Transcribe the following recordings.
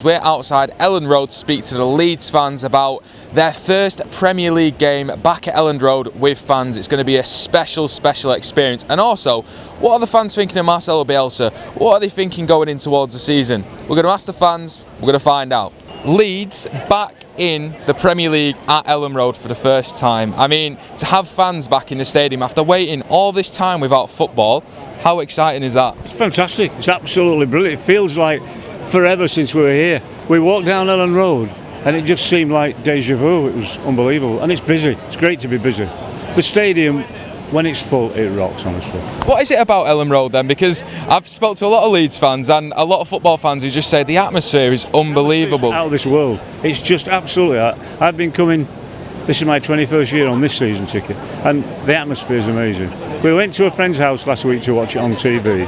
We're outside Elland Road to speak to the Leeds fans about their first Premier League game back at Elland Road with fans. It's going to be a special experience. And also, what are the fans thinking of Marcelo Bielsa? What are they thinking going in towards the season? We're going to ask the fans, we're going to find out. Leeds back in the Premier League at Elland Road for the first time. I mean, to have fans back in the stadium after waiting all this time without football, how exciting is that? It's fantastic. It's absolutely brilliant. It feels like forever since we were here. We walked down Elland Road and it just seemed like deja vu. It was unbelievable, and it's busy. It's great to be busy. The stadium, when it's full, it rocks, honestly. What is it about Elland Road then? Because I've spoke to a lot of Leeds fans and a lot of football fans who just say the atmosphere is unbelievable. It's out of this world. It's just absolutely. I've been coming. This is my 21st year on this season ticket, and the atmosphere is amazing. We went to a friend's house last week to watch it on TV,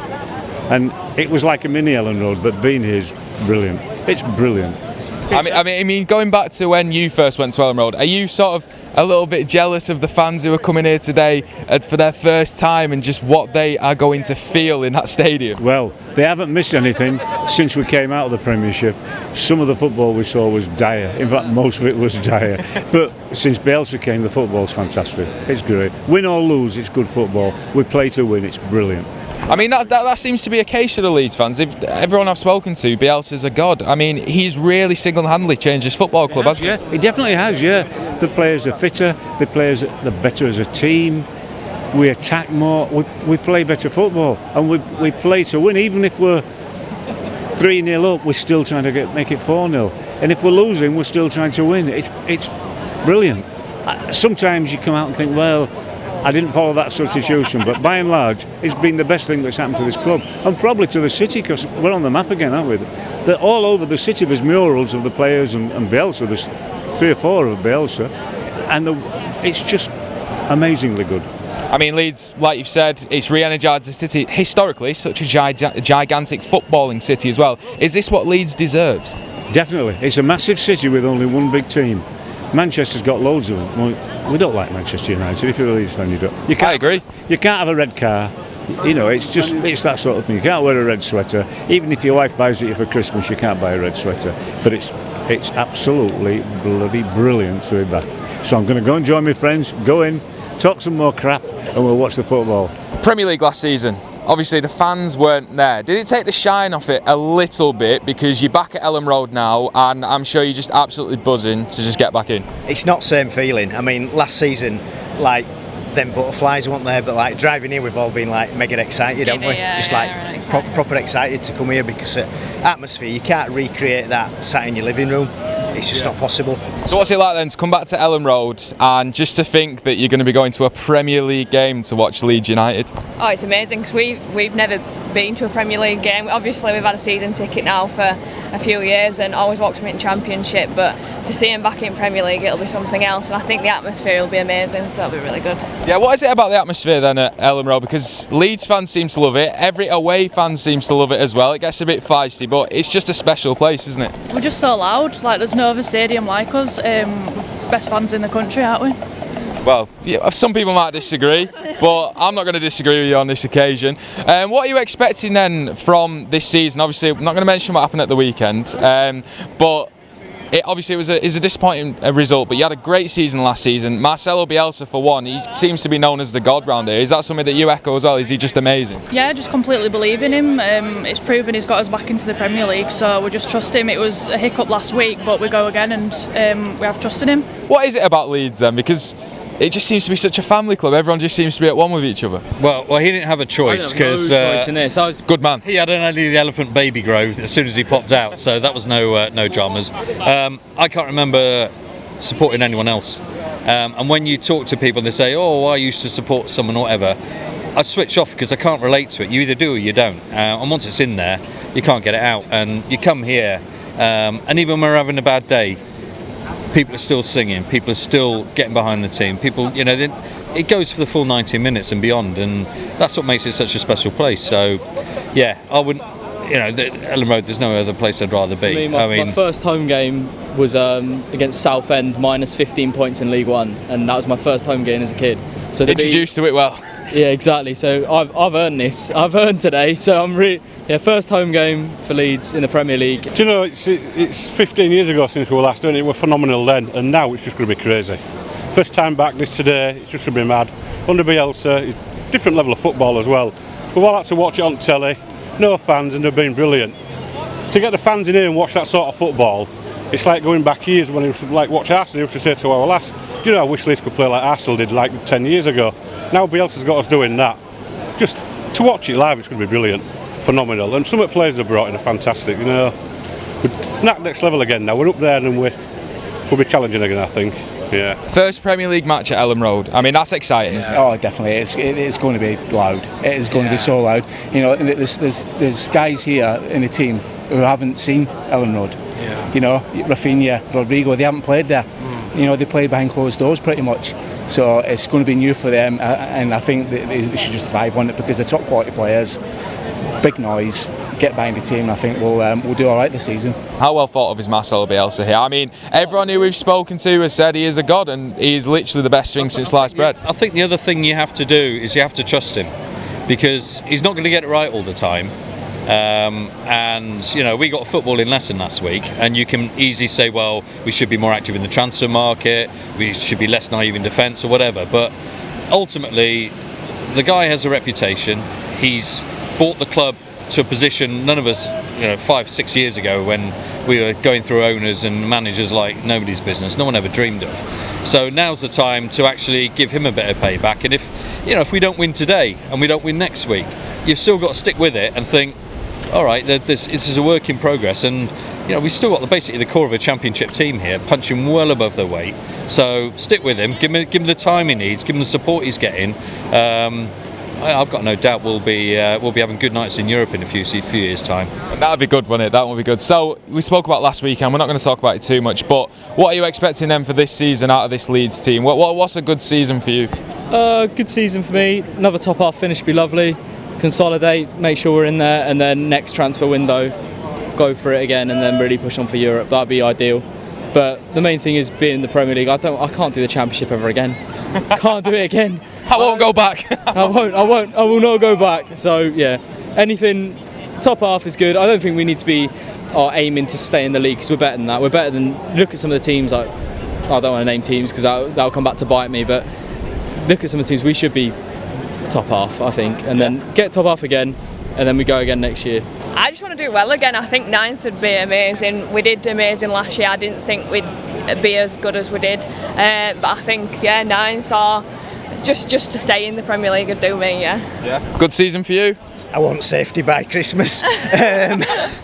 and it was like a mini Elland Road, but being here is brilliant. It's brilliant. I mean, going back to when you first went to Elland Road, are you sort of a little bit jealous of the fans who are coming here today for their first time and just what they are going to feel in that stadium? Well, they haven't missed anything since we came out of the Premiership. Some of the football we saw was dire. In fact, most of it was dire. But since Bielsa came, the football's fantastic. It's great. Win or lose, it's good football. We play to win. It's brilliant. I mean, that seems to be a case for the Leeds fans. If everyone I've spoken to, Bielsa's a god. I mean, he's really single-handedly changed his football club, hasn't he? Yeah, he definitely has, yeah. The players are fitter, the players are better as a team. We attack more, we play better football, and we play to win. Even if we're 3-0 up, we're still trying to make it 4-0. And if we're losing, we're still trying to win. It's brilliant. Sometimes you come out and think, well, I didn't follow that substitution, but by and large, it's been the best thing that's happened to this club, and probably to the city, because we're on the map again, aren't we? They're all over the city. There's murals of the players and Bielsa. There's 3 or 4 of Bielsa, and it's just amazingly good. I mean, Leeds, like you've said, it's re-energised the city. Historically, such a gigantic footballing city as well. Is this what Leeds deserves? Definitely. It's a massive city with only one big team. Manchester's got loads of them. Well, we don't like Manchester United. If you're a Leeds fan, you don't. I agree. You can't have a red car. You know, it's that sort of thing. You can't wear a red sweater. Even if your wife buys it for Christmas, you can't buy a red sweater. But it's absolutely bloody brilliant to be back. So I'm going to go and join my friends, go in, talk some more crap, and we'll watch the football. Premier League last season. Obviously, the fans weren't there. Did it take the shine off it a little bit? Because you're back at Elland Road now, and I'm sure you're just absolutely buzzing to just get back in. It's not the same feeling. I mean, last season, like, them butterflies weren't there, but like driving here, we've all been like mega excited, haven't we? Just like proper excited to come here, because the atmosphere, you can't recreate that sat in your living room. It's just not possible. So what's it like then to come back to Elland Road and just to think that you're going to be going to a Premier League game to watch Leeds United? Oh, it's amazing, because we've never been to a Premier League game. Obviously, we've had a season ticket now for a few years and always watched them in Championship, but to see them back in Premier League, it'll be something else, and I think the atmosphere will be amazing, so it'll be really good. Yeah, what is it about the atmosphere then at Elland Road? Because Leeds fans seem to love it, every away fan seems to love it as well. It gets a bit feisty, but it's just a special place, isn't it? We're just so loud, like there's no other stadium like us. Best fans in the country, aren't we? Well, yeah, some people might disagree, but I'm not going to disagree with you on this occasion. What are you expecting then from this season? Obviously, I'm not going to mention what happened at the weekend, but it was a disappointing result, but you had a great season last season. Marcelo Bielsa, for one, he seems to be known as the god round here. Is that something that you echo as well? Is he just amazing? Yeah, I just completely believe in him. It's proven he's got us back into the Premier League, so we just trust him. It was a hiccup last week, but we go again, and we have trust in him. What is it about Leeds then? Because it just seems to be such a family club. Everyone just seems to be at one with each other. Well, he didn't have a choice, because good man. He had an only the elephant baby grow as soon as he popped out, so that was no dramas. I can't remember supporting anyone else. And when you talk to people and they say, "Oh, I used to support someone," or whatever, I switch off because I can't relate to it. You either do or you don't. And once it's in there, you can't get it out. And you come here, and even when we're having a bad day, people are still singing, people are still getting behind the team, people, you know, it goes for the full 90 minutes and beyond, and that's what makes it such a special place. So yeah, I wouldn't, Elland Road, there's no other place I'd rather be. My first home game was against Southend, minus 15 points in League One, and that was my first home game as a kid. So introduced to it well. Yeah, exactly. So I've earned this. I've earned today. So I'm first home game for Leeds in the Premier League. Do you know, it's 15 years ago since we were last doing it. We were phenomenal then, and now it's just going to be crazy. First time back this today, it's just going to be mad. Under Bielsa, it's different level of football as well. We've all had to watch it on telly, no fans, and they've been brilliant. To get the fans in here and watch that sort of football, it's like going back years when we used to watch Arsenal. We used to say to our lads, do you know, I wish Leeds could play like Arsenal did like 10 years ago. Now Bielsa's got us doing that. Just to watch it live, it's going to be brilliant, phenomenal. And some of the players they've brought in are fantastic. You know, we're not next level again now. We're up there and we'll be challenging again, I think. Yeah. First Premier League match at Elland Road. I mean, that's exciting, isn't it? Oh, definitely. It's going to be loud. It is going to be so loud. You know, there's guys here in the team who haven't seen Elland Road. Yeah. You know, Rafinha, Rodrigo, they haven't played there. You know, they play behind closed doors pretty much. So it's going to be new for them, and I think they should just thrive on it because they're top quality players. Big noise, get behind the team. I think we'll do all right this season. How well thought of is Marcelo Bielsa here? I mean, everyone who we've spoken to has said he is a god, and he is literally the best thing since sliced bread. I think the other thing you have to do is you have to trust him, because he's not going to get it right all the time. And you know, we got a footballing lesson last week, and you can easily say, well, we should be more active in the transfer market, we should be less naive in defence or whatever, but ultimately the guy has a reputation. He's brought the club to a position none of us, 5-6 years ago, when we were going through owners and managers like nobody's business, no one ever dreamed of. So now's the time to actually give him a bit of payback, and if we don't win today and we don't win next week, you've still got to stick with it and think, all right, this is a work in progress, and we've still got basically the core of a championship team here, punching well above their weight. So stick with him, give him the time he needs, give him the support he's getting. I've got no doubt we'll be having good nights in Europe in a few years' time. That'd be good, wouldn't it? That would be good. So we spoke about last weekend. We're not going to talk about it too much, but what are you expecting then for this season out of this Leeds team? What's a good season for you? Good season for me. Another top half finish would be lovely. Consolidate, make sure we're in there, and then next transfer window, go for it again, and then really push on for Europe. That'd be ideal. But the main thing is being in the Premier League. I can't do the Championship ever again. Can't do it again. I won't go back. I will not go back. So yeah, anything top half is good. I don't think we need to be aiming to stay in the league, because we're better than that. We're better than, look at some of the teams. I don't want to name teams because that'll come back to bite me. But look at some of the teams. We should be top half, I think, and then get top half again, and then we go again next year. I just want to do well again. I think 9th would be amazing. We did amazing last year. I didn't think we'd be as good as we did, but I think 9th or just to stay in the Premier League would do me. Yeah. Good season for you? I want safety by Christmas.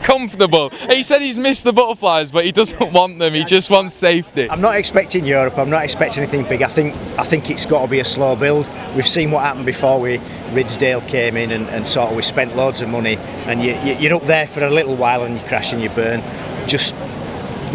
Comfortable. He said he's missed the butterflies, but he doesn't want them. He just wants safety. I'm not expecting Europe. I'm not expecting anything big. I think it's got to be a slow build. We've seen what happened before Ridsdale came in and sort of we spent loads of money, and you're up there for a little while and you crash and you burn. Just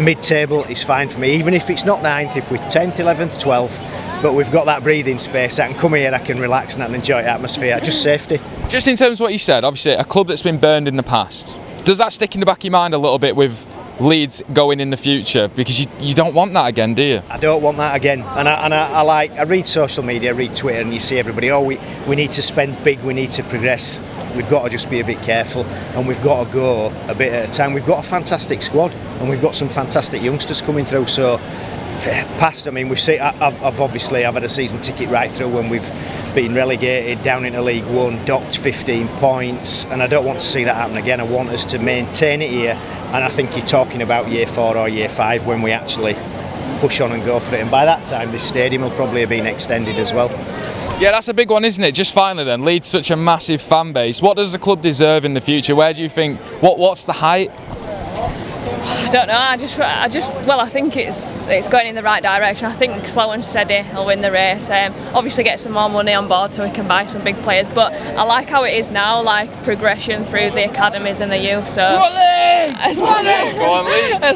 mid-table is fine for me, even if it's not 9th, if we're 10th, 11th, 12th. But we've got that breathing space. I can come here, I can relax and I can enjoy the atmosphere. Just safety. Just in terms of what you said, obviously a club that's been burned in the past, does that stick in the back of your mind a little bit with Leeds going in the future? Because you don't want that again, do you? I don't want that again. And I read social media, I read Twitter, and you see everybody, we need to spend big, we need to progress. We've got to just be a bit careful, and we've got to go a bit at a time. We've got a fantastic squad, and we've got some fantastic youngsters coming through. So past, I mean, we've seen. I've had a season ticket right through when we've been relegated down into League One, docked 15 points, and I don't want to see that happen again. I want us to maintain it here, and I think you're talking about year 4 or year 5 when we actually push on and go for it. And by that time, this stadium will probably have been extended as well. Yeah, that's a big one, isn't it? Just finally then, Leeds such a massive fan base. What does the club deserve in the future? Where do you think? What's the height? I don't know. I think it's going in the right direction. I think slow and steady will win the race. Obviously, get some more money on board so we can buy some big players. But I like how it is now, like progression through the academies and the youth. So as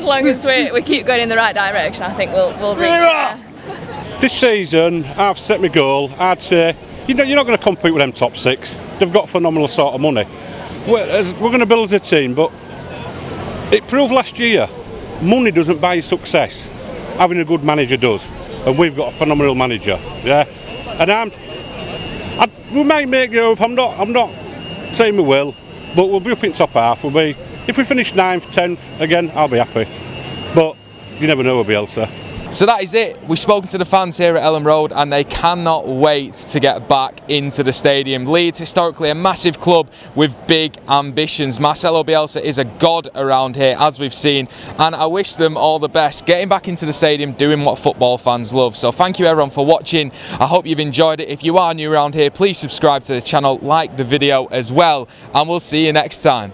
long as we keep going in the right direction, I think we'll reach there. This season, I've set my goal. I'd say you're not going to compete with them top 6. They've got phenomenal sort of money. We're going to build a team, but it proved last year, money doesn't buy success. Having a good manager does, and we've got a phenomenal manager. Yeah, And we might make Europe. I'm not saying we will, but we'll be up in top half. If we finish 9th, 10th again, I'll be happy. But you never know with Bielsa. So that is it. We've spoken to the fans here at Elland Road and they cannot wait to get back into the stadium. Leeds, historically a massive club with big ambitions. Marcelo Bielsa is a god around here, as we've seen, and I wish them all the best getting back into the stadium, doing what football fans love. So thank you everyone for watching. I hope you've enjoyed it. If you are new around here, please subscribe to the channel, like the video as well, and we'll see you next time.